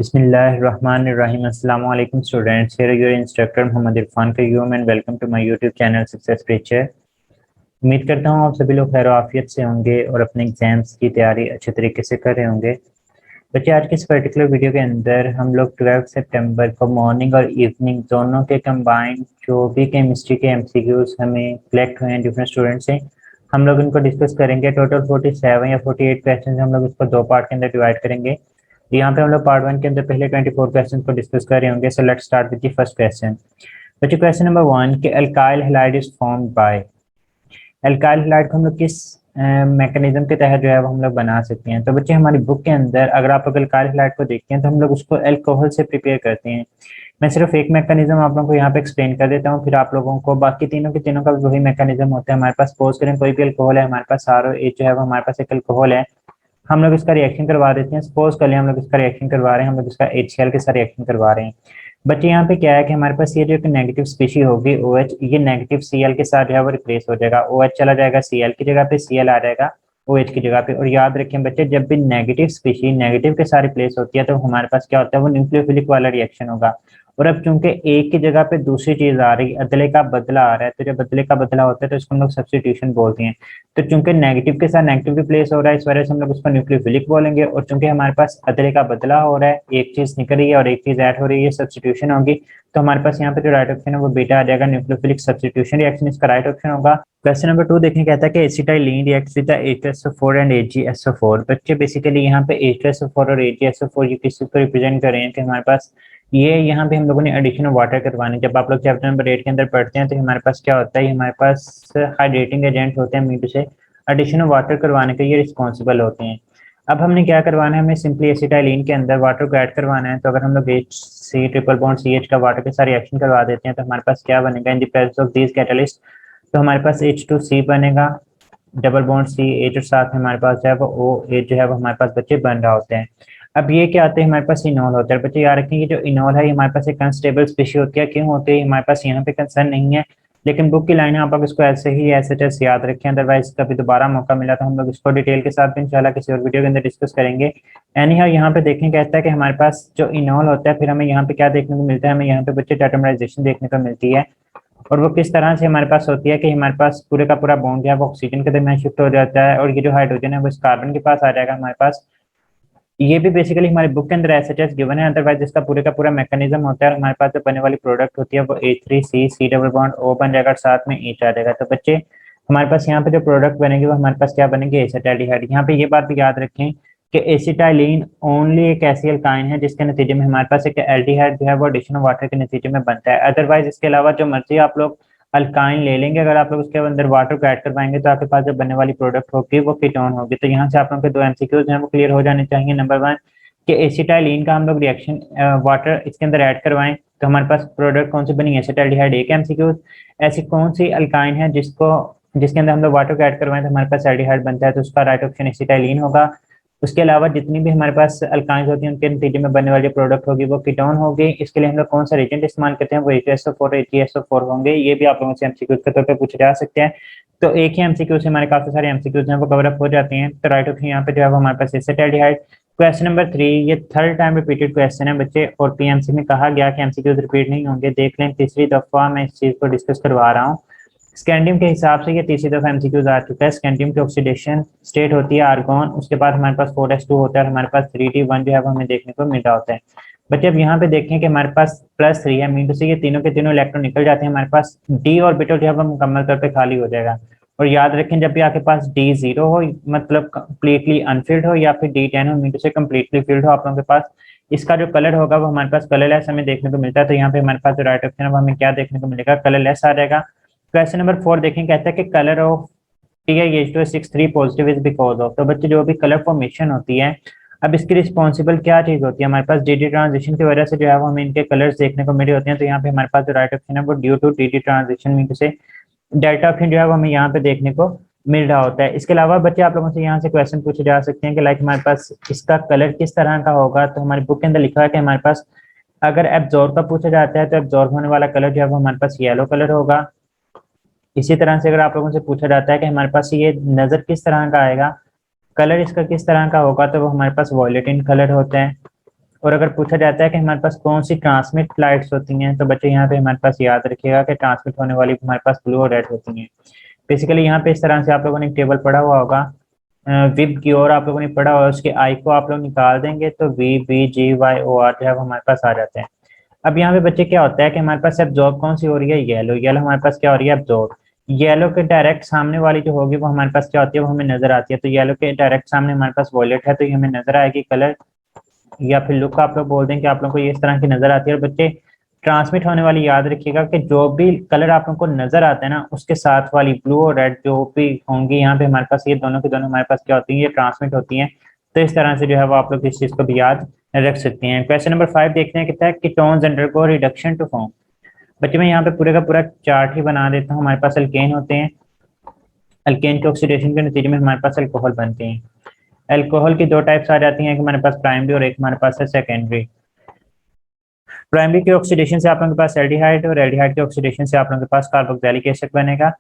बिस्मिल्लाहिर्रहमानिर्रहीम। अस्सलाम वालेकुम students, here your instructor Mohammad Irfan Qayyum and welcome to my YouTube channel success teacher. उम्मीद करता हूँ आप सभी लोग खैर आफियत से होंगे और अपने एग्जाम्स की तैयारी अच्छे तरीके से कर रहे होंगे। बच्चे, आज के इस पर्टिकुलर वीडियो के अंदर हम लोग 12 सितंबर को मॉर्निंग और इवनिंग दोनों के कंबाइंड जो भी केमिस्ट्री के एमसीक्यूज हमें कलेक्ट हुए हैं डिफरेंट स्टूडेंट से, हम लोग इनको डिस्कस करेंगे। टोटल 47 या 48 क्वेश्चन हम लोग इसको दो पार्ट के अंदर डिवाइड करेंगे। यहाँ पे हम लोग पार्ट वन के अंदर पहले 24 क्वेश्चन को डिस्कस कर रहे होंगे। So let's start with the first question. बच्चे, क्वेश्चन नंबर 1 के alkyl halide is formed by. Alkyl halide को हम लोग किस मैकेनिज्म के तहत जो है वो हम लोग बना सकते हैं। तो बच्चे, हमारी बुक के अंदर अगर आप लोग अल्काइल हैलाइड को देखते हैं तो हम लोग उसको अल्कोहल से प्रिपेयर करते हैं। मैं सिर्फ एक मैकेनिज्म आप लोगों को यहाँ पे एक्सप्लेन कर देता हूँ, फिर आप लोगों को बाकी तीनों के तीनों का वही मैकेनिज्म होता है। हमारे पास सपोज करें कोई भी अल्कोहल है, हमारे पास ROH जो है वो हमारे पास एक अल्कोहल है, हम लोग इसका रिएक्शन करवा देते हैं। सपोज कर लिया हम लोग इसका रिएक्शन करवा रहे हैं, हम लोग इसका HCl के साथ रिएक्शन करवा रहे हैं। बट यहाँ पे क्या है कि हमारे पास ये जो एक नेगेटिव स्पीशी होगी OH, ये नेगेटिव Cl के साथ जो है वो रिप्लेस हो जाएगा। OH चला जाएगा Cl की जगह पे, Cl आ जाएगा OH की जगह पे। और याद रखें बच्चे, जब भी नेगेटिव स्पीशी नेगेटिव के साथ रिप्लेस होती है तो हमारे पास क्या होता है, वो न्यूक्लियोफिलिक वाला रिएक्शन होगा। और अब चूंकि एक की जगह पे दूसरी चीज आ रही, अदले का बदला आ रहा है, तो जब बदले का बदला होता है तो इसको हम लोग सब्स्टिट्यूशन बोलते हैं। तो चूंकि नेगेटिव के साथ नेगेटिव रिप्लेस हो रहा है, इस वजह से हम लोग उसको न्यूक्लियोफिलिक बोलेंगे। और चूंकि हमारे पास अदले का बदला हो रहा है, एक चीज निकल रही है और एक चीज ऐड हो रही है, सब्स्टिट्यूशन होगी, तो हमारे पास यहाँ पे जो राइट ऑप्शन है वो बेटा आ जाएगा, न्यूक्लियोफिलिक सब्स्टिट्यूशन रिएक्शन इसका राइट ऑप्शन होगा। क्वेश्चन नंबर 2 देखने, कहता है कि acetylene reacts with H2SO4 and AgSO4। बच्चे, बेसिकली यहाँ पे H2SO4 और AgSO4 ये किसी को रिप्रेजेंट कर रहे हैं कि हमारे पास ये यहाँ पे हम लोगों ने एडिशन ऑफ वाटर करवानी। जब आप लोग चैप्टर नंबर 8 के अंदर पढ़ते हैं तो हमारे पास क्या होता है, हमारे पास हाइड्रेटिंग एजेंट होते हैं, मीट से एडिशन ऑफ वाटर करवाने के ये रिस्पॉन्सिबल होते हैं। अब हमने क्या करवाना है, हमें सिंपली एसिटाइलिन के अंदर वाटर को ऐड करवाना है। तो अगर हम लोग HC ट्रिपल बॉन्ड CH का वाटर के साथ रिएक्शन करवा देते हैं तो हमारे पास क्या बनेगा, इन the presence of these catalyst, तो हमारे पास H2C बनेगा, डबल बॉन्ड CH, और साथ में हमारे पास जो है वो OH जो है वो हमारे पास बच्चे बन रहा होते हैं। अब ये क्या आते हैं, हमारे पास इनॉल होता है। बच्चे याद रखें, ये जो इनॉल है ये हमारे पास एक अनस्टेबल स्पीशी होती है। क्यों होती है, हमारे पास यहाँ पे कंसर्न नहीं है, लेकिन बुक की लाइन है, आप लोग इसको ऐसे ही एस याद रखें। अदरवाइज कभी दोबारा मौका मिला तो हम लोग इसको डिटेल के साथ भी इंशाल्लाह किसी और वीडियो के अंदर डिस्कस करेंगे। एनी हाउ, यहाँ पे देखने कहता है कि हमारे पास जो इनॉल होता है, फिर हमें यहाँ पे क्या देखने को मिलता है, हमें यहाँ पे बच्चे टेट्रामराइजेशन देखने को मिलती है। और वो किस तरह से हमारे पास होती है कि हमारे पास पूरे का पूरा बॉन्ड है वो ऑक्सीजन के दरमियान शिफ्ट हो जाता है, और ये जो हाइड्रोजन है वो इस कार्बन के पास आ जाएगा हमारे पास। ये भी बेसिकली हमारे बुक के अंदर एस गिवन है, अदरवाइज इसका पूरे का पूरा मैकेनिज्म होता है। और हमारे पास जो बने वाली प्रोडक्ट होती है वो H3C डबल बॉन्ड O बन जाएगा, साथ में H आ जाएगा। तो बच्चे, हमारे पास यहाँ पे जो प्रोडक्ट बनेगी वो हमारे पास क्या बनेगी, एसिटाइलडिहाइड। यहाँ पे ये बात भी याद रखें कि एसिटाइलिन ओनली एक ऐसी अल्काइन है जिसके नतीजे में हमारे पास एक एल्डिहाइड जो है वो एडिशन ऑफ वाटर के नतीजे में बनता है। अदरवाइज इसके अलावा जो मर्जी आप लोग अल्काइन ले लेंगे, अगर आप लोग उसके अंदर वाटर को ऐड करवाएंगे तो आपके पास जो बनने वाली प्रोडक्ट होगी वो कीटोन होगी। तो यहाँ से आप लोगों के दो MCQs हैं वो क्लियर हो जाने चाहिए। नंबर 1 कि एसिटाइलिन का हम लोग रिएक्शन वाटर इसके अंदर ऐड करवाएं तो हमारे पास प्रोडक्ट कौन सी बनी, एसिटाइलडिहाइड। एक MCQ, ऐसी कौन सी अल्काइन है जिसके अंदर हम लोग वाटर को ऐड करवाएं तो हमारे पास एल्डिहाइड बनता है, तो उसका राइट ऑप्शन एसिटाइलिन होगा। उसके अलावा जितनी भी हमारे पास अल्काइंस होती हैं उनके नतीजे में बनने वाली प्रोडक्ट होगी वो कीटोन होगी। इसके लिए हम लोग कौन सा रिएजेंट इस्तेमाल करते हैं, वो H2SO4 AgSO4 होंगे। ये भी आप लोगों से MCQ के तौर पर पूछे जा सकते हैं। तो एक ही MCQ से हमारे काफी सारे MCQs हैं वो कवर अप हो जाते हैं। तो राइट ऑप्शन यहाँ पे जो है वो हमारे पास एसिटाइलडिहाइड। क्वेश्चन नंबर 3, ये थर्ड टाइम रिपीटेड क्वेश्चन है बच्चे, और PMC में कहा गया कि MCQs रिपीट नहीं होंगे। देख लें, तीसरी दफा मैं इस चीज को डिस्कस करवा रहा हूँ। स्कैंडियम के हिसाब से ये तीसरी दफा MCQs आ चुका है। स्कैंडियम की ऑक्सीडेशन स्टेट होती है आर्गोन, उसके बाद हमारे पास 4s2 होता है और हमारे पास 3d1 जो है वो हमें देखने को मिल रहा होता है। बच्चे, अब यहाँ पे देखें कि हमारे पास +3 है, मीन टू से ये तीनों के तीनों इलेक्ट्रॉन निकल जाते हैं, हमारे पास d ऑर्बिटल जो है वो मुकम्मल तौर पे खाली हो जाएगा। और याद रखें, जब भी आपके पास D0 हो मतलब कंप्लीटली अनफिल्ड हो, या फिर D10 हो मीन टू से कंप्लीटली फिल्ड हो, आप लोगों के पास इसका जो कलर होगा वो हमारे पास कलरलेस हमें देखने को मिलता है। तो यहाँ पे हमारे पास जो राइट ऑप्शन है वो हमें क्या देखने को मिलेगा, कलरलेस आ जाएगा। क्वेश्चन नंबर 4 देखें, कहता है कि colour of TiH263 positive is because of. तो बच्चे, जो भी कलर फॉर्मेशन होती है, अब इसकी रिस्पॉन्सिबल क्या चीज होती है, हमारे पास DD ट्रांजिशन की वजह से जो है वो हमें इनके कलर्स देखने को मिले होते हैं। तो यहाँ पे हमारे पास जो राइट ऑप्शन है वो due to DD transition mean से डेल्टा ऑप्शन जो है वो हमें यहाँ पे देखने को मिल रहा होता है। इसके अलावा बच्चे, आप लोगों से यहाँ से क्वेश्चन पूछे जा सकते हैं कि लाइक हमारे पास इसका कलर किस तरह का होगा। तो हमारी बुक के अंदर लिखा है कि हमारे पास अगर एब्जॉर्ब का पूछा जाता है तो एब्जॉर्ब होने वाला कलर जो है वो हमारे पास येलो कलर होगा। इसी तरह से अगर आप लोगों से पूछा जाता है कि हमारे पास ये नजर किस तरह का आएगा, कलर इसका किस तरह का होगा, तो वो हमारे पास वॉयलेट इन कलर होता है। और अगर पूछा जाता है कि हमारे पास कौन सी ट्रांसमिट लाइट्स होती हैं, तो बच्चे यहाँ पे हमारे पास याद रखिएगा कि ट्रांसमिट होने वाली हमारे पास ब्लू और रेड होती हैं। बेसिकली यहाँ पे इस तरह से आप लोगों ने एक टेबल पढ़ा हुआ होगा, विब की ओर आप लोगों ने पढ़ा हुआ, उसके आई को आप लोग निकाल देंगे तो V B G Y O R जो है वो हमारे पास आ जाते हैं। अब यहाँ पे बच्चे क्या होता है कि हमारे पास एब्जॉर्ब कौन सी हो रही है, येलो। येलो हमारे पास क्या हो रही है, एब्जॉर्ब। येलो के डायरेक्ट सामने वाली जो होगी वो हमारे पास क्या होती है, वो हमें नजर आती है। तो येलो के डायरेक्ट सामने हमारे पास वॉयलेट है, तो ये हमें नजर आएगी कलर, या फिर लुक आप लोग बोल दें कि आप लोगों को ये इस तरह की नजर आती है। और बच्चे ट्रांसमिट होने वाली याद रखिएगा कि जो भी कलर आप लोगों को नजर आते हैं ना, उसके साथ वाली ब्लू और रेड जो भी होंगी यहाँ पे हमारे पास, ये दोनों की दोनों हमारे पास क्या होती है, ये ट्रांसमिट होती हैं। तो इस तरह से जो है वो आप लोग इस चीज को भी याद रख सकते हैं। क्वेश्चन नंबर 5 देखते हैं, कितना है, ketones undergo reduction to form. बच्चे मैं यहाँ पे पूरे का पूरा चार्ट ही बना देता हूँ। हमारे पास अल्केन होते हैं, अल्केन के ऑक्सीडेशन के नतीजे में हमारे पास अल्कोहल बनते हैं। अल्कोहल की दो टाइप्स आ जाती हैं, एक हमारे पास प्राइमरी और एक हमारे पास है सेकेंडरी। प्राइमरी के ऑक्सीडेशन से आप लोगों के पास एल्डिहाइड, और एल्डिहाइड के ऑक्सीडेशन से आप लोगों के पास कार्बोक्सिलिक एसिड बनेगा।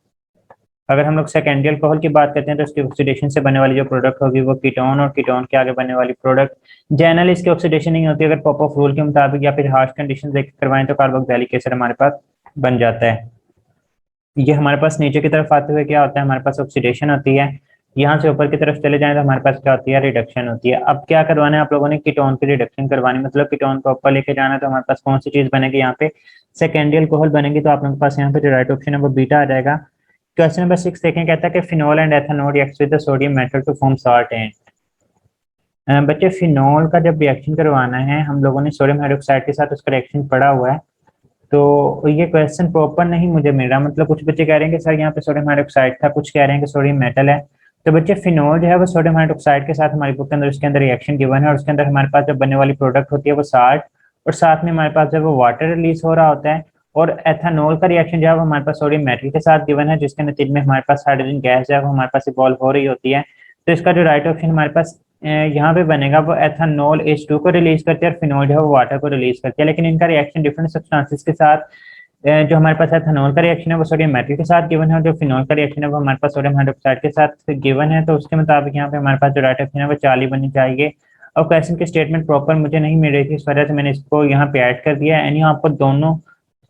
अगर हम लोग सेकेंडरी अल्कोहल की बात करते हैं तो इसके ऑक्सीडेशन से बनने वाली जो प्रोडक्ट होगी वो कीटोन, और कीटोन के आगे बनने वाली प्रोडक्ट जनरली इसकी ऑक्सीडेशन नहीं होती। अगर पॉप-ऑफ रूल के मुताबिक या फिर हार्श कंडीशन देख करवाएं तो कार्बोक्सिलिक एसिड हमारे पास बन जाता है। ये हमारे पास नीचे की तरफ आते हुए क्या होता है, हमारे पास ऑक्सीडेशन होती है। यहाँ से ऊपर की तरफ चले जाएं तो हमारे पास क्या होती है, रिडक्शन होती है। अब क्या करवाना है आप लोगों ने, कीटोन की रिडक्शन करवानी, मतलब कीटोन को ऊपर लेके जाना है। तो हमारे पास कौन सी चीज बनेगी, यहाँ पे सेकेंडरी अल्कोहल बनेगी। तो आप लोगों के पास यहाँ पे जो राइट ऑप्शन है वो बीटा आ जाएगा। क्वेश्चन नंबर 6 देखें, कहता है कि phenol and ethanol reacts with the sodium metal to form salt and. बच्चे फिनोल का जब रिएक्शन करवाना है, हम लोगों ने सोडियम हाइड्रोक्साइड के साथ उसका रिएक्शन पढ़ा हुआ है। तो ये क्वेश्चन प्रॉपर नहीं मुझे मिल रहा, मतलब कुछ बच्चे कह रहे हैं कि सर यहाँ पे सोडियम हाइड्रोक्साइड था, कुछ कह रहे हैं कि सोडियम मेटल है। तो बच्चे फिनोल जो है वो सोडियम हाइड्रोक्साइड के साथ हमारी बुक के अंदर उसके अंदर रिएक्शन गिवन है, और उसके अंदर हमारे पास जब बनने वाली प्रोडक्ट होती है वो साल्ट, और साथ में हमारे पास जब वो वाटर रिलीज हो रहा होता है। और एथेनॉल का रिएक्शन जो है वो हमारे पास सोडियम मेटल के साथ गिवन है, जिसके नतीजे में हमारे पास हाइड्रोजन गैस जो है वो हमारे पास इवॉल्व हो रही होती है। तो इसका जो राइट ऑप्शन हमारे पास यहाँ पे बनेगा वो एथेनॉल H2 को रिलीज करती है, और फिनोल जो है वो वाटर को रिलीज करती है। लेकिन इनका रिएक्शन डिफरेंट सब्सटेंसेस के साथ, जो हमारे पास एथेनॉल का रिएक्शन है वो सोडियम मेटल के साथ गिवन है, और जो फिनोल का रिएक्शन है वो हमारे पास सोडियम हाइड्रोक्साइड के साथ गिवन है। तो उसके मुताबिक यहाँ पे हमारे पास जो राइट ऑप्शन है वो 40 बननी चाहिए। और क्वेश्चन की स्टेटमेंट प्रॉपर मुझे नहीं मिल रही थी, इस वजह से मैंने इसको यहाँ पे ऐड कर दिया है। यानी आपको दोनों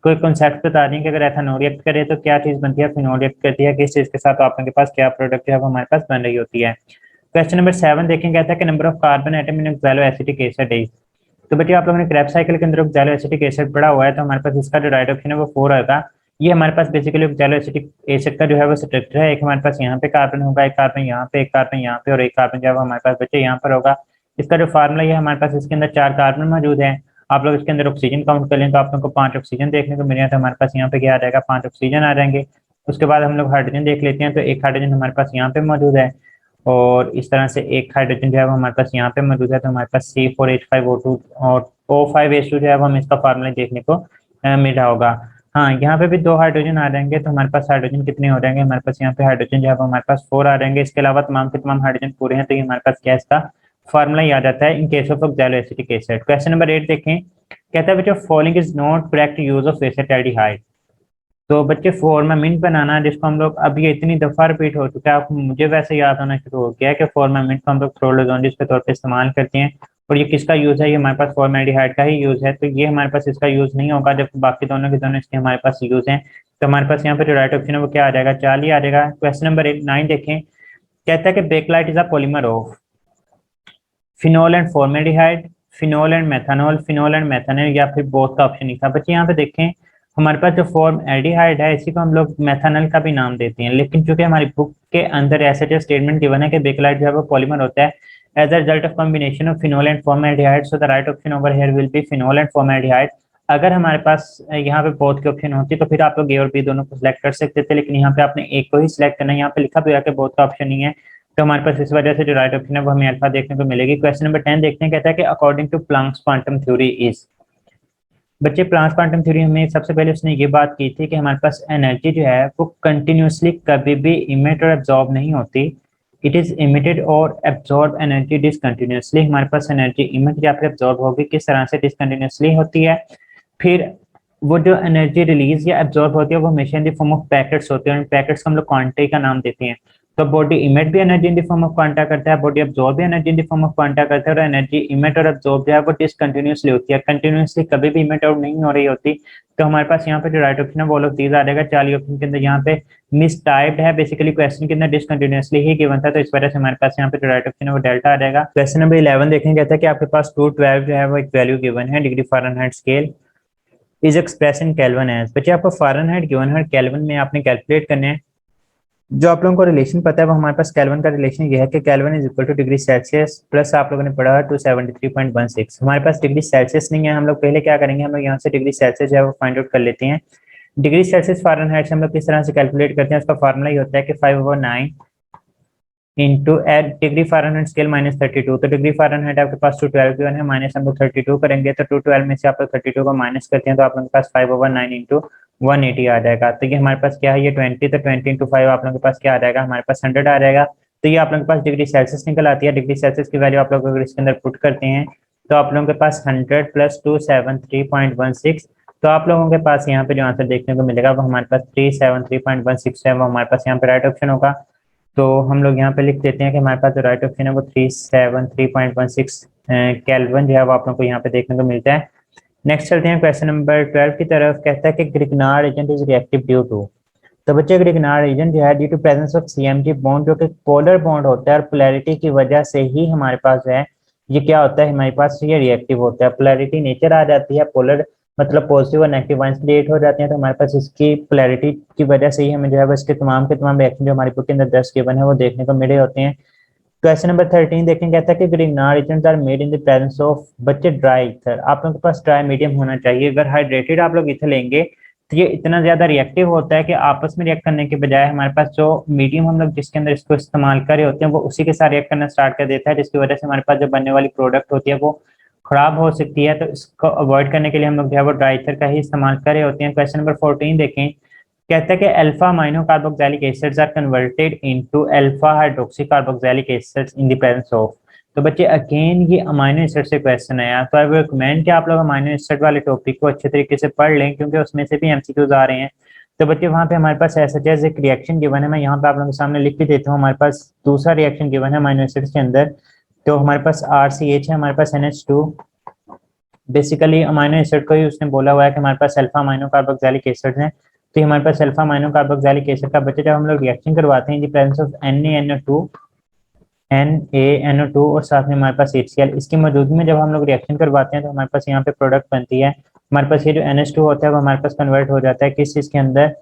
कोई कॉन्सेप्ट बता दें कि अगर एथेनॉल रिएक्ट करे तो क्या चीज बनती है, फिनोल रिएक्ट करती है किस चीज के साथ, तो आप लोगों के पास क्या प्रोडक्ट है वो हमारे पास बन रही होती है। क्वेश्चन नंबर 7 देखें, कहता है कि number of carbon atom in oxalo acetic acid is. तो बच्चे आप लोगों ने क्रेब्स साइकिल के अंदर ऑक्सैलो एसिटिक एसिड पढ़ा हुआ है, तो हमारे पास इसका जो राइट ऑप्शन है वो 4 आएगा। ये हमारे पास बेसिकली ऑक्सैलो एसिटिक एसिड का जो है वो स्ट्रक्चर है। एक हमारे पास यहाँ पे कार्बन होगा, एक कार्बन यहाँ पे, एक कार्बन यहाँ पे, और एक कार्बन जो है वो हमारे पास बच्चे यहाँ पर होगा। इसका जो फार्मूला है हमारे पास, इसके अंदर 4 कार्बन मौजूद है। आप लोग इसके अंदर ऑक्सीजन काउंट कर लें तो आप लोगों को 5 ऑक्सीजन देखने को मिल रहे, तो हमारे पास यहाँ पे क्या आ जाएगा, 5 ऑक्सीजन आ जाएंगे। उसके बाद हम लोग हाइड्रोजन देख लेते हैं, तो एक हाइड्रोजन हमारे पास यहाँ पे मौजूद है, और इस तरह से एक हाइड्रोजन जो है वो हमारे पास यहाँ पे मौजूद है। तो हमारे पास C4H5O2 और O5H2 जो है वो हमें इसका फार्मूला देखने को मिल रहा होगा। हाँ, यहाँ पे भी 2 हाइड्रोजन आ जाएंगे, तो हमारे पास हाइड्रोजन कितने हो जाएंगे, हमारे पास यहाँ पे हाइड्रोजन जो है वो हमारे पास 4 आ जाएंगे। इसके अलावा तमाम के तमाम हाइड्रोजन पूरे हैं, तो ये हमारे पास क्या इसका फार्मूला ही आ जाता है in case of oxalo acetic acid. Question number 8 देखें, कहता है बच्चों following is not correct use of acetaldehyde. तो बच्चे फॉर्मामिंट बनाना, जिसको हम लोग, अब ये इतनी दफा रिपीट हो चुका है, आपको मुझे वैसे याद होना शुरू हो गया है कि फॉर्मामिंट को हम लोग फ्लोरोजोनिस के तौर पे इस्तेमाल करते हैं। और ये किसका यूज है, ये हमारे पास फॉर्मेल्डिहाइड का ही यूज है। तो ये हमारे पास इसका यूज नहीं होगा, जब बाकी दोनों के दोनों इसके हमारे पास यूज हैं। तो हमारे पास यहाँ पे जो राइट ऑप्शन है वो क्या आ जाएगा, 40 आ जाएगा। क्वेश्चन नंबर 9 देखें, कहता है कि Bakelite is a polymer of phenol and formaldehyde, phenol and methanol, phenol and methanol, या फिर बोथ का ऑप्शन नहीं था। बच्चे यहाँ पे देखें, हमारे पास जो फॉर्म एल्डिहाइड है इसी को हम लोग मेथानॉल का भी नाम देते हैं, लेकिन चूंकि हमारी बुक के अंदर ऐसे जो स्टेटमेंट गिवन है कि बेकलाइट जो है वो पॉलीमर होता है as a result of combination of phenol and formaldehyde, so the right option over here will be phenol and formaldehyde. अगर हमारे पास यहाँ पे बोथ के ऑप्शन होती तो फिर आप लोग ए और बी दोनों को सिलेक्ट कर सकते थे, लेकिन यहाँ पे आपने एक को ही सिलेक्ट करना है। यहाँ पे लिखा भी है कि बोथ का ऑप्शन नहीं है, तो हमारे पास इस वजह से जो राइट ऑप्शन है वो हमें अल्फा देखने को मिलेगी। क्वेश्चन नंबर 10 देखते हैं, कहता है कि according to Planck's quantum theory is. बच्चे प्लैंक्स क्वांटम थ्योरी में सबसे पहले उसने ये बात की थी कि हमारे पास एनर्जी जो है वो कंटिन्यूसली कभी भी इमिट और एब्जॉर्ब नहीं होती। इट इज इमिटेड और एब्जॉर्ब एनर्जी डिसकंटिन्यूसली। हमारे पास एनर्जी इमिट या फिर एब्जॉर्ब होगी किस तरह से, डिसकंटिन्यूसली होती है। फिर वो जो एनर्जी रिलीज या एब्जॉर्ब होती है वो हमेशा in the form of packets होती है, और पैकेट्स को हम लोग क्वांटिटी का नाम देते हैं। तो बॉडी इमिट भी energy in the form of quanta करता है, बॉडी अब्सॉर्ब भी energy in the form of quanta करता है, और एनर्जी इमिट और अब्सॉर्ब जो है वो डिसकंटिन्यूअसली होती है, कंटिन्यूअसली कभी भी इमिट आउट नहीं हो रही होती। तो हमारे पास यहाँ पे जो राइट ऑप्शन है वो लोग 30 आ जाएगा। 40 ऑप्शन के अंदर यहाँ पे मिस टाइप्ड है, बेसिकली क्वेश्चन के अंदर डिसकंटिन्यूअसली ही गिवन था, तो इस वजह से हमारे पास यहाँ पे जो राइट ऑप्शन है वो डेल्टा आ जाएगा। क्वेश्चन नंबर 11 देखेंगे, कहता है कि आपके पास 212 जो है वो एक वैल्यू गिवन है, degree Fahrenheit scale is express in kelvin as. बच्चे आपको फ़ारेनहाइट गिवन है और केल्विन में आपने कैलकुलेट करने हैं। जो आप लोगों को रिलेशन पता है वो हमारे पास केल्विन का रिलेशन ये है कि kelvin is equal two degree Celsius plus आप लोगों ने पढ़ा 273.16। हमारे पास डिग्री सेल्सियस नहीं है, हम लोग पहले क्या करेंगे, हम लोग यहाँ से डिग्री सेल्सियस जो है वो फाइंड आउट कर लेते हैं। डिग्री सेल्सियस फ़ारेनहाइट से हम लोग किस तरह से कैलकुलेट करते हैं, उसका फार्मूला ये होता है कि 5/9 into at degree Fahrenheit scale -32। तो डिग्री फ़ारेनहाइट आपके पास 212 गिवन है, माइनस हम लोग 32 करेंगे, तो 212 में से आप लोग 32 को माइनस करते हैं तो आप लोगों के पास 5/9 इंटू 180 आ जाएगा। तो ये हमारे पास क्या है, ये 20, तो 20 इंटू 5 आप लोगों के पास क्या आ जाएगा, हमारे पास 100 आ जाएगा। तो ये आप लोगों के पास डिग्री सेल्सियस निकल आती है। डिग्री सेल्सियस की वैल्यू आप लोग अगर इसके अंदर पुट करते हैं तो आप लोगों के पास 100 प्लस 273.16, तो आप लोगों के पास यहाँ पे जो आंसर देखने को मिलेगा वो हमारे पास 373.16 है, वो हमारे पास यहाँ पे राइट ऑप्शन होगा। तो हम लोग यहाँ पे लिख देते हैं कि हमारे पास जो राइट ऑप्शन है वो 373.16 केल्विन जो है वो आप लोगों को यहाँ पे देखने को मिलता है। नेक्स्ट चलते हैं क्वेश्चन नंबर 12 की तरफ। कहता है कि Grignard agent is reactive due to. तो बच्चे ग्रिग्नार्ड एजेंट जो है due to presence of CMG bond, जो कि पोलर बॉन्ड होता है, और पोलैरिटी की वजह से ही हमारे पास जो है ये क्या होता है, हमारे पास ये रिएक्टिव होता है। पोलैरिटी नेचर आ जाती है, पोलर मतलब पॉजिटिव और नेगेटिव आयंस क्रिएट हो जाते हैं, तो हमारे पास इसकी पोलैरिटी की वजह से ही हमें जो है इसके तमाम के तमाम रिएक्शन जो हमारी बुक के अंदर 10 गिवन है वो देखने को मिले होते हैं। क्वेश्चन नंबर 13 देखें, कहता है कि Grignard agents are made in the presence of बच्चे ड्राई ईथर। आप लोगों के पास ड्राई मीडियम होना चाहिए। अगर हाइड्रेटेड आप लोग ईथर लेंगे तो ये इतना ज्यादा रिएक्टिव होता है कि आपस में रिएक्ट करने के बजाय हमारे पास जो मीडियम हम लोग जिसके अंदर इसको इस्तेमाल कर रहे होते हैं वो उसी के साथ रिएक्ट करना स्टार्ट कर देता है, जिसकी वजह से हमारे पास जो बनने वाली प्रोडक्ट होती है वो खराब हो सकती है। तो इसको अवॉइड करने के लिए हम लोग जो है वो ड्राई ईथर का ही इस्तेमाल कर रहे होते हैं। क्वेश्चन नंबर 14 देखें, कहता है कि alpha amino carboxylic acids are converted into alpha hydroxy carboxylic acids in the presence of. तो बच्चे अगेन ये अमाइनो एसिड से क्वेश्चन है, तो आई रिकमेंड कि आप लोग अमाइनो एसिड वाले टॉपिक को अच्छे तरीके से पढ़ लें, क्योंकि उसमें से भी एमसीक्यूज आ रहे हैं। तो बच्चे वहाँ पे हमारे पास ऐसा जैसे एक रिएक्शन गिवन है, मैं यहाँ पे आप लोगों के सामने लिख के देता हूँ। हमारे पास दूसरा रिएक्शन गिवन है अमाइनो एसिड्स के अंदर, तो हमारे पास RCH है, हमारे पास NH2। बेसिकली अमाइनो एसिड को ही उसने बोला हुआ है कि हमारे पास अल्फा अमाइनो कार्बोक्सिलिक एसिड है, तो हमारे पास अल्फा अमाइनो कार्बोक्सिलिक एसिड का बच्चे जब हम लोग रिएक्शन करवाते हैं इन द प्रेजेंस ऑफ NaNO2 और साथ में हमारे पास HCl, इसकी मौजूदगी में जब हम लोग रिएक्शन करवाते हैं तो हमारे पास यहाँ पे प्रोडक्ट बनती है। हमारे पास ये जो NH2 होता है वो हमारे पास कन्वर्ट हो जाता है किस चीज के अंदर,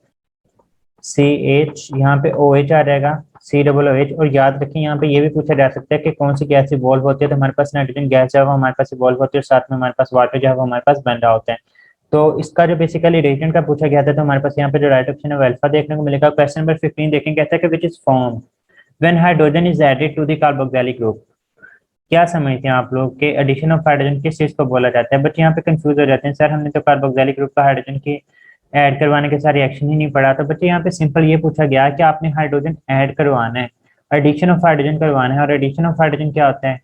CH, यहाँ पे OH आ जाएगा, COOH। और याद रखें यहाँ पे ये भी पूछा जा सकता है कि कौन सी गैस इवॉल्व होती है, तो हमारे पास नाइट्रोजन गैस जो है वो हमारे पास इवॉल्व होती है, और साथ में हमारे पास वाटर जो है वो हमारे पास बन रहा होता है। तो इसका जो बेसिकली रिएजेंट का पूछा गया था, तो हमारे पास यहाँ पे जो राइट ऑप्शन है वो अल्फा देखने को मिलेगा। क्वेश्चन नंबर 15 देखें, कहता है कि which is form when hydrogen is added to the carboxylic group. क्या समझते हैं आप लोग के एडिशन ऑफ हाइड्रोजन किस चीज को बोला जाता है। बट यहाँ पे कंफ्यूज हो जाते हैं, सर हमने तो कार्बोक्सिलिक ग्रुप का हाइड्रोजन की ऐड करवाने के साथ रिएक्शन ही नहीं पड़ा। तो बच्चे यहाँ पे सिंपल ये पूछा गया कि आपने हाइड्रोजन ऐड करवाना है, एडिशन ऑफ हाइड्रोजन करवाना है, और एडिशन ऑफ हाइड्रोजन क्या होता है,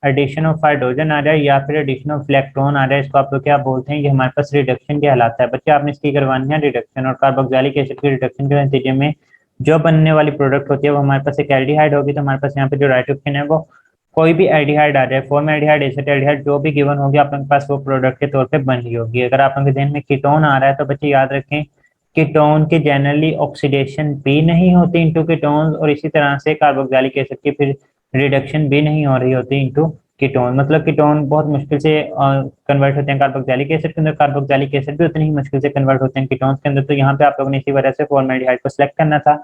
एडिशन ऑफ हाइड्रोजन आ जाए या फिर एडिशन ऑफ इलेक्ट्रॉन आ जाए, इसको आप लोग क्या बोलते हैं, ये हमारे पास रिडक्शन कहलाता है। बच्चे आपने इसकी करवानी है रिडक्शन, और कार्बोक्सिलिक एसिड की रिडक्शन के नतीजे में जो बनने वाली प्रोडक्ट होती है वो हमारे पास एक एल्डिहाइड होगी। तो हमारे पास यहाँ पे जो राइट ऑप्शन है वो कोई भी एल्डिहाइड आ जाए, फॉर्मल्डिहाइड, एसिटाल्डिहाइड, जो भी गिवन होगी आप लोगों के पास वो प्रोडक्ट के तौर पे बन रही होगी। अगर आप लोगों के ध्यान में कीटोन आ रहा है तो बच्चे याद रखें कीटोन की जनरली ऑक्सीडेशन भी नहीं होती इनटू कीटोन्स, और इसी तरह से कार्बोक्सिलिक एसिड की फिर रिडक्शन भी नहीं हो रही होती इनटू कीटोन। मतलब कीटोन बहुत मुश्किल से कन्वर्ट होते हैं कार्बोक्सिलिक एसिड के अंदर, कार्बोक्सिलिक एसिड भी उतनी ही मुश्किल से कन्वर्ट होते हैं कीटोन्स के अंदर। तो यहाँ पे आप लोगों ने इसी वजह से फॉर्मल्डिहाइड को सिलेक्ट करना था।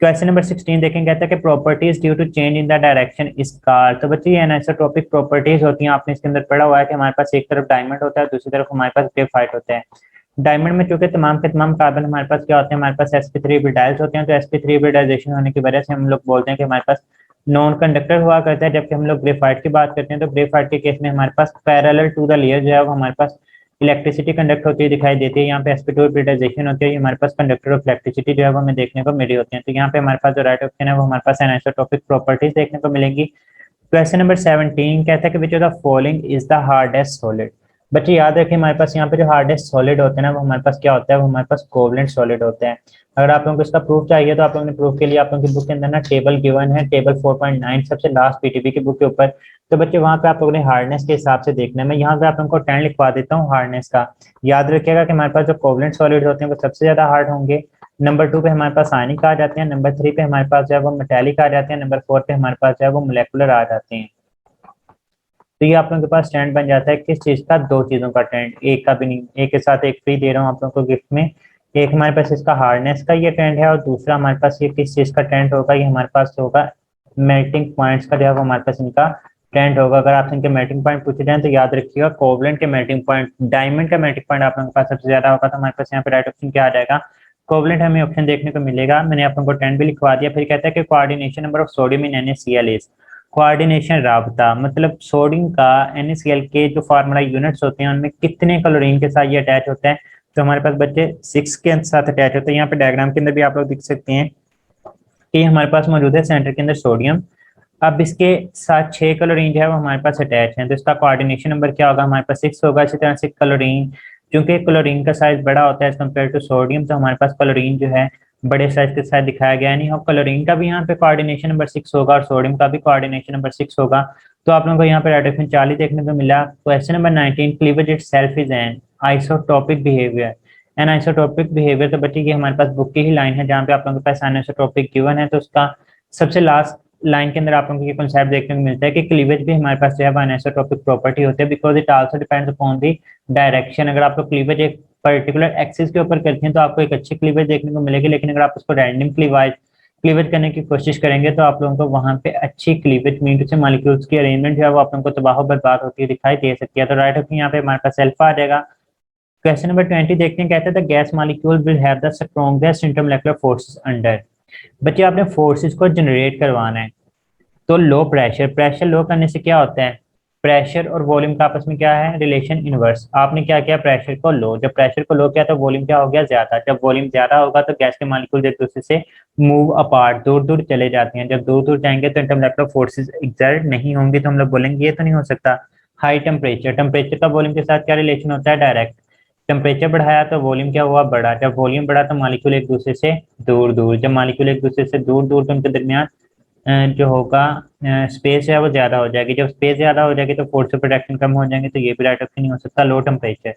क्वेश्चन नंबर 16 देखें, कहता है कि properties due to change in the direction is called. तो बच्चे ये अनिसोट्रोपिक प्रॉपर्टीज होती हैं, आपने इसके अंदर पढ़ा हुआ है कि हमारे पास एक तरफ डायमंड होता है, दूसरी तरफ हमारे पास ग्रेफाइट होता है। डायमंड में चूंकि तमाम के तमाम कार्बन हमारे पास क्या होते हैं, हमारे पास sp3 ब्रिडाइल्स होते हैं, तो sp3 ब्रिडाइजेशन होने की वजह से हम लोग बोलते हैं कि हमारे पास नॉन कंडक्टर हुआ करता है। जबकि हम लोग ग्रेफाइट की बात करते हैं तो ग्रेफाइट के केस में हमारे पास पैरेलल टू द लेयर जो है वो हमारे पास इलेक्ट्रिसिटी कंडक्ट होती है दिखाई देती है। यहाँ पे sp2 ब्रिडाइजेशन होती है, हमारे पास कंडक्टर ऑफ इलेक्ट्रिसिटी जो है वो हमें देखने को मिली होती है। तो यहाँ पे हमारे पास जो राइट ऑप्शन है वो हमारे पास एनिसोट्रोपिक प्रॉपर्टीज देखने को मिलेंगी। क्वेश्चन नंबर 17 कहता है कि which of the following is the hardest solid. बच्चे याद रखें हमारे पास यहाँ पे जो हार्डेस्ट सॉलिड होते हैं ना वो हमारे पास क्या होता है, वो हमारे पास कोवलेंट सॉलिड होते हैं। अगर आप लोगों को इसका प्रूफ चाहिए तो आप लोगों ने प्रूफ के लिए आप लोगों की बुक के अंदर ना टेबल गिवन है, टेबल 4.9 सबसे लास्ट पीटीबी की बुक के ऊपर। तो बच्चे वहां पे आप लोगों ने हार्डनेस के हिसाब से देखना है। मैं यहाँ पे आप लोगों को 10 लिखवा देता हूँ हार्डनेस का। याद रखिएगा कि हमारे पास जो कोवलेंट सॉलिड होते हैं वो सबसे ज्यादा हार्ड होंगे। नंबर 2 पे हमारे पास आयनिक आ जाते हैं, नंबर 3 पे हमारे पास जो है वो मेटेलिक आ जाते हैं, नंबर 4 पे हमारे पास जो है वो मोलेकुलर आ जाते हैं। तो ये आप लोगों के पास ट्रेंड बन जाता है किस चीज का, दो चीजों का ट्रेंड, एक का भी नहीं। एक के साथ एक फ्री दे रहा हूँ आप लोगों को गिफ्ट में। एक हमारे पास इसका हार्डनेस का ये ट्रेंड है, और दूसरा हमारे पास ये किस चीज का ट्रेंड होगा, ये हमारे पास होगा मेल्टिंग पॉइंट्स का जो है वो हमारे पास इनका ट्रेंड होगा। अगर आपसे इनके मेल्टिंग पॉइंट पूछे जाए तो याद रखिएगा कोवलेंट के मेल्टिंग पॉइंट, डायमंड का मेल्टिंग पॉइंट आप लोगों के पास सबसे ज्यादा होगा। तो हमारे पास यहाँ पे राइट ऑप्शन क्या आ जाएगा, कोवलेंट हमें ऑप्शन देखने को मिलेगा। मैंने आप लोगों को 10 भी लिखवा दिया। फिर कहता है कि coordination number of sodium in NaCl is, coordination राबता मतलब सोडियम का NaCl के जो फार्मूला यूनिट्स होते हैं उनमें कितने क्लोरीन के साथ ये अटैच होता है। तो हमारे पास बच्चे 6 के साथ अटैच होते हैं। यहाँ पे डायग्राम के अंदर भी आप लोग देख सकते हैं कि हमारे पास मौजूद है सेंटर के अंदर सोडियम। अब इसके साथ 6 क्लोरीन जो है वो हमारे पास अटैच है, तो इसका कोऑर्डिनेशन नंबर क्या होगा, हमारे पास 6 होगा। इसी तरह से क्लोरीन, क्योंकि क्लोरीन का साइज बड़ा होता है एज कम्पेयर टू सोडियम, तो हमारे पास क्लोरीन जो है बड़े साइज के साथ दिखाया गया है। नहीं, और क्लोरीन का भी यहाँ पे कोऑर्डिनेशन नंबर 6 होगा और सोडियम का भी कोऑर्डिनेशन नंबर 6 होगा। तो आप लोगों को यहाँ पे रेडिएशन 40 देखने को मिला। Question number 19, cleavage itself is anisotropic behaviour. Anisotropic behaviour, तो बच्चे ये हमारे पास बुक की ही लाइन है जहाँ पे आप लोगों के पास आइसोटोपिक गिवन है। तो उसका सबसे लास्ट लाइन के अंदर आप लोगों को ये कॉन्सेप्ट देखने को मिलता है कि क्लीवेज भी हमारे पास जो है अनिसोट्रोपिक प्रॉपर्टी होती है, because it also depends upon the direction. अगर आप लोग क्लीवेज एक पर्टिकुलर एक्सिस के ऊपर करते हैं तो आपको एक अच्छी क्लीवेज देखने को मिलेगी, लेकिन अगर आप उसको रैंडम क्लीवेज करने की कोशिश करेंगे तो आप लोगों को वहां पे अच्छी क्लीवेज मीन से मॉलिक्यूल्स की अरेंजमेंट जो है वो आप लोगों को तबाह बर्बाद होती है दिखाई दे सकती है। तो राइट होकर यहाँ पे हमारे पास अल्फा आ जाएगा। क्वेश्चन नंबर 20 देखते हैं, कहते हैं gas molecule will have the strongest intermolecular forces under. बच्चे आपने फोर्सेस को जनरेट करवाना है। तो लो प्रेशर, प्रेशर लो करने से क्या होता है, प्रेशर और वॉल्यूम का आपस में क्या है रिलेशन इनवर्स। आपने क्या किया, प्रेशर को लो, जब प्रेशर को लो किया तो वॉल्यूम क्या हो गया ज्यादा। जब वॉल्यूम ज्यादा होगा तो गैस के मॉलिक्यूल एक दूसरे से मूव अपार्ट, दूर दूर चले जाते हैं। जब दूर दूर जाएंगे तो इंटरमोलेकुलर फोर्सेस एक्सर्ट नहीं होंगे, तो हम लोग बोलेंगे ये तो नहीं हो सकता। हाई टेम्परेचर, टेम्परेचर का वॉल्यूम के साथ क्या रिलेशन होता है, डायरेक्ट। टेम्परेचर बढ़ाया तो वॉल्यूम क्या हुआ, बढ़ा। जब वॉल्यूम बढ़ा तो मॉलिक्यूल एक दूसरे से दूर दूर, जब मॉलिक्यूल एक दूसरे से दूर दूर तो उनके दरमियान जो होगा स्पेस है वो ज्यादा हो जाएगी। जब स्पेस ज्यादा हो जाएगी तो फोर्स ऑफ प्रोटेक्शन कम हो जाएंगे, तो ये भी राइट ऑप्शन नहीं हो सकता। लो टेम्परेचर,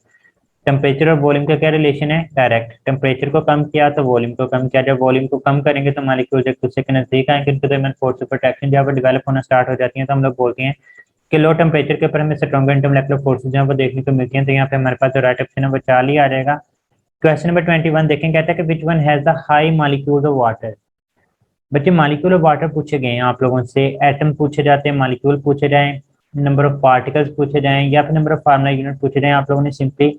टेम्परेचर और वॉल्यूम का क्या रिलेशन है, डायरेक्ट। टेम्परेचर को कम किया तो वॉल्यूम को कम किया, जब वॉल्यूम को कम करेंगे तो मॉलिक्यूल्स एक दूसरे के नजदीक आएंगे, उनके दरमियान फोर्स ऑफ प्रोटेक्शन जहाँ पर डेवलप होना स्टार्ट हो जाती है। तो हम लोग बोलते हैं कि लो टेम्परेचर के ऊपर हमें स्ट्रॉन्गर इंटरमोलेकुलर फोर्सेज जो है वो देखने को मिलती हैं। तो यहाँ पे हमारे पास जो राइट ऑप्शन है वो 4 ही आ जाएगा। क्वेश्चन नंबर 21 देखें, कहता है कि which one has the high molecules of water. बच्चे मॉलिक्यूल ऑफ वाटर पूछे गए हैं आप लोगों से, एटम पूछे जाते हैं, मॉलिक्यूल पूछे जाए, नंबर ऑफ पार्टिकल्स पूछे जाएं, या फिर नंबर ऑफ फार्मुला यूनिट पूछे जाएं, आप लोगों ने सिंपली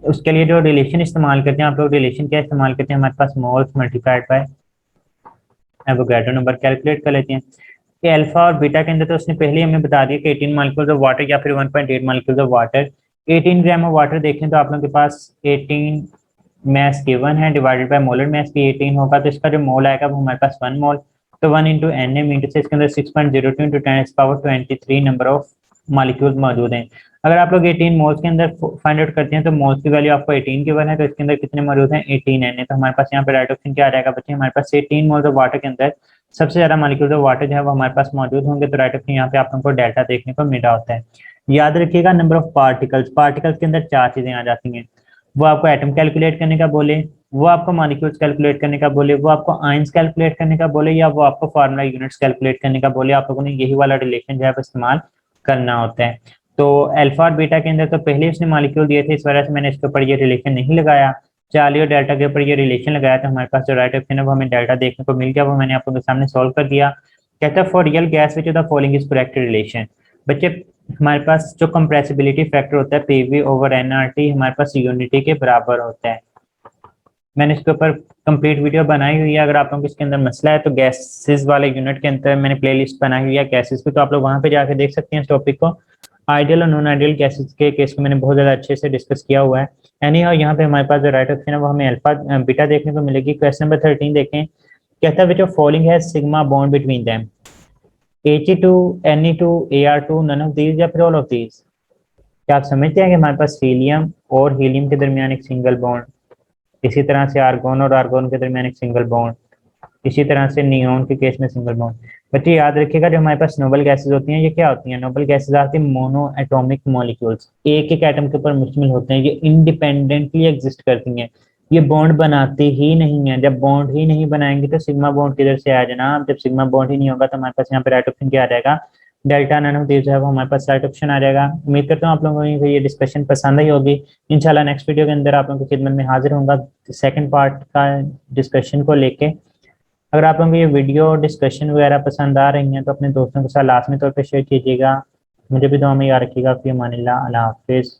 उसके लिए जो रिलेशन इस्तेमाल करते हैं, आप लोग रिलेशन क्या इस्तेमाल करते हैं, हमारे पास moles multiplied by Avogadro number calculate कर लेते हैं। कि अल्फा और बीटा के अंदर तो उसने पहले ही हमें बता दिया कि 18 मॉलिक्यूल्स ऑफ वाटर या फिर 1.8 molecules of water. 18 gram of water देखें तो आप लोगों के पास 18 मैस गिवन है, डिवाइडेड बाय मोलर मैस भी 18 होगा, तो इसका जो मोल आएगा वो हमारे पास 1 मोल। तो 1 इंटू एन एम इंटू से इसके अंदर 6.02 इंटू 10⁻23 नंबर ऑफ मॉलिक्यूल्स मौजूद हैं। अगर आप लोग 18 मोल्स के अंदर फाइंड आउट करते हैं तो मोल्स की वैल्यू आपको 18 गिवन है, तो इसके अंदर कितने मौजूद हैं 18 एन ए। तो हमारे पास यहाँ पे राइट ऑप्शन क्या आ जाएगा बच्चे, हमारे पास 18 मोल्स ऑफ वाटर के अंदर सबसे ज्यादा मॉलिक्यूल्स ऑफ वाटर जो है वो हमारे पास मौजूद होंगे। तो राइट ऑप्शन यहाँ पे आप लोगों को डेल्टा देखने को मिल रहा होता है। याद रखिएगा नंबर ऑफ पार्टिकल्स, पार्टिकल्स के अंदर 4 चीजें आ जाती हैं। वो आपको एटम कैलकुलेट करने का बोले, वो आपको मॉलिक्यूल्स कैलकुलेट करने का बोले, वो आपको आयंस कैलकुलेट करने का बोले, या वो आपको फार्मूला यूनिट्स कैलकुलेट करने का बोले, आप लोगों ने यही वाला रिलेशन जो है इस्तेमाल करना होता है। तो अल्फा और बीटा के अंदर तो पहले उसने मॉलिक्यूल दिए थे, इस वजह से मैंने इसके ऊपर ये रिलेशन नहीं लगाया। चार्ली और डेल्टा के ऊपर ये रिलेशन लगाया, तो हमारे पास जो राइट ऑप्शन है वो हमें डेल्टा देखने को मिल गया, वो मैंने आप लोगों के सामने सॉल्व कर दिया। कहता है for real gas which the following is correct relation. बच्चे हमारे पास जो कंप्रेसिबिलिटी फैक्टर होता है पीवी ओवर एनआरटी हमारे पास यूनिटी के बराबर होता है। मैंने इसके ऊपर कंप्लीट वीडियो बनाई हुई है, अगर आप लोगों को इसके अंदर मसला है तो गैसेस वाले यूनिट के अंदर मैंने प्लेलिस्ट बनाई हुई है गैसेस की, तो आप लोग वहां पे जाके देख सकते हैं इस टॉपिक को। आइडियल और नॉन आइडियल गैसेस के केस को मैंने बहुत ज्यादा अच्छे से डिस्कस किया हुआ है। एनी हाउ यहाँ पे हमारे पास जो राइट ऑप्शन है वो हमें अल्फा बीटा देखने को मिलेगी। क्वेश्चन नंबर 13 देखें, कहता है विच ऑफ फॉलोइंग है sigma bond between them, He2 Ne2 Ar2 none of these या फिर ऑल ऑफ दीज। क्या आप समझते हैं कि हमारे पास हीलियम और हीलियम के दरमियान एक सिंगल बॉन्ड, इसी तरह से आर्गोन और आर्गोन के दरमियान एक सिंगल बॉन्ड, इसी तरह से नियोन के केस में सिंगल बॉन्ड। बच्चे याद रखिएगा, जो हमारे पास नोबल गैसेज होती हैं ये क्या होती हैं? नोबल गैसेज आती हैं मोनो एटॉमिक मॉलिक्यूल्स, एक एक एटम के ऊपर मुश्तमिल होते हैं, ये इंडिपेंडेंटली एग्जिस्ट करती हैं, ये बॉन्ड बनाते ही नहीं है। जब बॉन्ड ही नहीं बनाएंगे तो सिग्मा बॉन्ड किधर से आया जनाब? जब सिग्मा बॉन्ड ही नहीं होगा तो हमारे पास यहाँ पे राइट ऑप्शन क्या आ जाएगा? डेल्टा नैनोट्यूब जो है वो हमारे पास राइट ऑप्शन आ जाएगा। उम्मीद करता हूँ आप लोगों को ये डिस्कशन पसंद आई होगी। इंशाल्लाह नेक्स्ट वीडियो के अंदर आप लोगों की खिदमत में हाजिर होऊंगा सेकंड पार्ट का डिस्कशन को लेके। अगर आप लोगों को ये वीडियो डिस्कशन वगैरह पसंद आ रही हैं तो अपने दोस्तों के साथ लाजमी तौर पर शेयर कीजिएगा। मुझे भी दुआ में याद रखिएगा। फी अमानिल्लाह, अल्लाह हाफिज़।